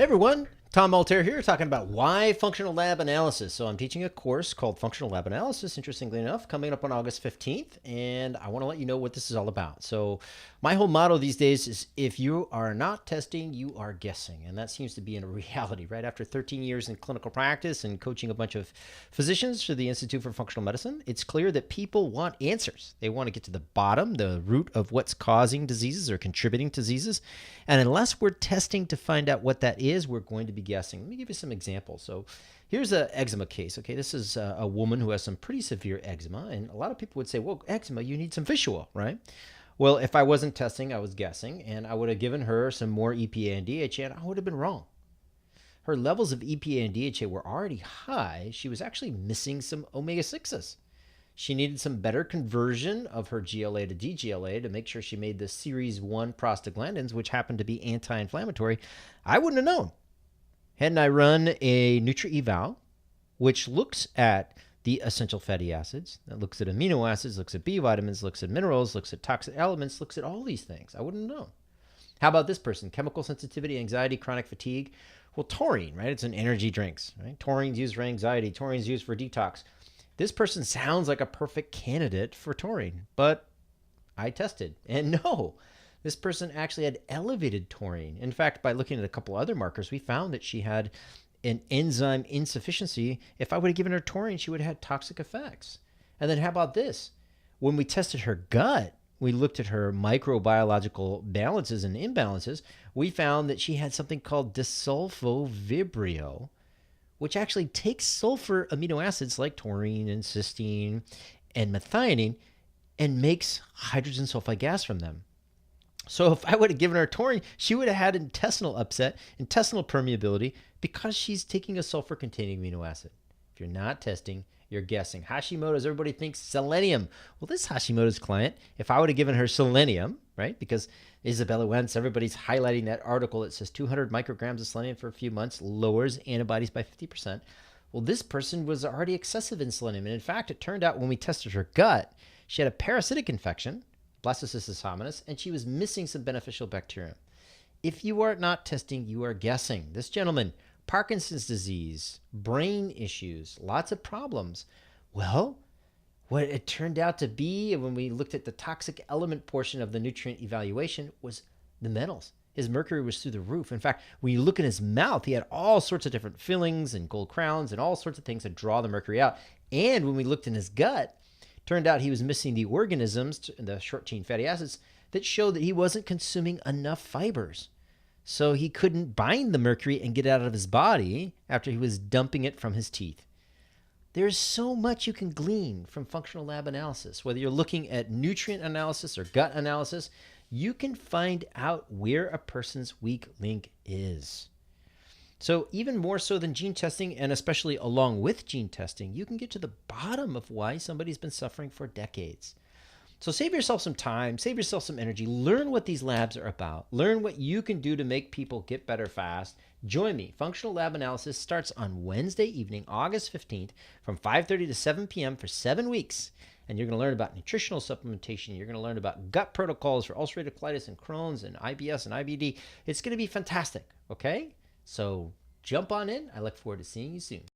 Hey everyone, Tom Altair here talking about why functional lab analysis. So I'm teaching a course called Functional Lab Analysis, interestingly enough, coming up on August 15th, and I want to let you know what this is all about. So my whole motto these days is if you are not testing, you are guessing. And that seems to be a reality, right? After 13 years in clinical practice and coaching a bunch of physicians through the Institute for Functional Medicine, it's clear that people want answers. They want to get to the bottom, the root of what's causing diseases or contributing to diseases. And unless we're testing to find out what that is, we're going to be guessing. Let me give you some examples. So here's an eczema case. Okay, this is a woman who has some pretty severe eczema. And a lot of people would say, well, eczema, you need some fish oil, right? Well, if I wasn't testing, I was guessing, and I would have given her some more EPA and DHA, and I would have been wrong. Her levels of EPA and DHA were already high. She was actually missing some omega-6s. She needed some better conversion of her GLA to DGLA to make sure she made the series 1 prostaglandins, which happened to be anti-inflammatory. I wouldn't have known. Hadn't I run a Nutri-Eval, which looks at the essential fatty acids, that looks at amino acids, looks at B vitamins, looks at minerals, looks at toxic elements, looks at all these things. I wouldn't have known. How about this person? Chemical sensitivity, anxiety, chronic fatigue. Well, taurine, right? It's an energy drinks, right? Taurine's used for anxiety. Taurine's used for detox. This person sounds like a perfect candidate for taurine, but I tested, and no, this person actually had elevated taurine. In fact, by looking at a couple other markers, we found that she had an enzyme insufficiency. If I would have given her taurine, she would have had toxic effects. And then how about this? When we tested her gut, we looked at her microbiological balances and imbalances. We found that she had something called disulfovibrio, which actually takes sulfur amino acids like taurine and cysteine and methionine and makes hydrogen sulfide gas from them. So if I would have given her taurine, she would have had intestinal upset, intestinal permeability, because she's taking a sulfur-containing amino acid. If you're not testing, you're guessing. Hashimoto's, everybody thinks selenium. Well, this Hashimoto's client, if I would have given her selenium, right, because Isabella Wentz, everybody's highlighting that article that says 200 micrograms of selenium for a few months lowers antibodies by 50%. Well, this person was already excessive in selenium. And in fact, it turned out when we tested her gut, she had a parasitic infection, Blastocystis hominis, and she was missing some beneficial bacteria. If you are not testing, you are guessing. This gentleman, Parkinson's disease, brain issues, lots of problems. Well, what it turned out to be when we looked at the toxic element portion of the nutrient evaluation was the metals. His mercury was through the roof. In fact, when you look at his mouth, he had all sorts of different fillings and gold crowns and all sorts of things that draw the mercury out. And when we looked in his gut, turned out he was missing the organisms, the short chain fatty acids, that showed that he wasn't consuming enough fibers. So he couldn't bind the mercury and get it out of his body after he was dumping it from his teeth. There's so much you can glean from functional lab analysis. Whether you're looking at nutrient analysis or gut analysis, you can find out where a person's weak link is. So even more so than gene testing, and especially along with gene testing, you can get to the bottom of why somebody's been suffering for decades. So save yourself some time, save yourself some energy, learn what these labs are about, learn what you can do to make people get better fast. Join me. Functional Lab Analysis starts on Wednesday evening, August 15th from 5:30 to 7 p.m. for 7 weeks. And you're going to learn about nutritional supplementation. You're going to learn about gut protocols for ulcerative colitis and Crohn's and IBS and IBD. It's going to be fantastic, okay? So jump on in. I look forward to seeing you soon.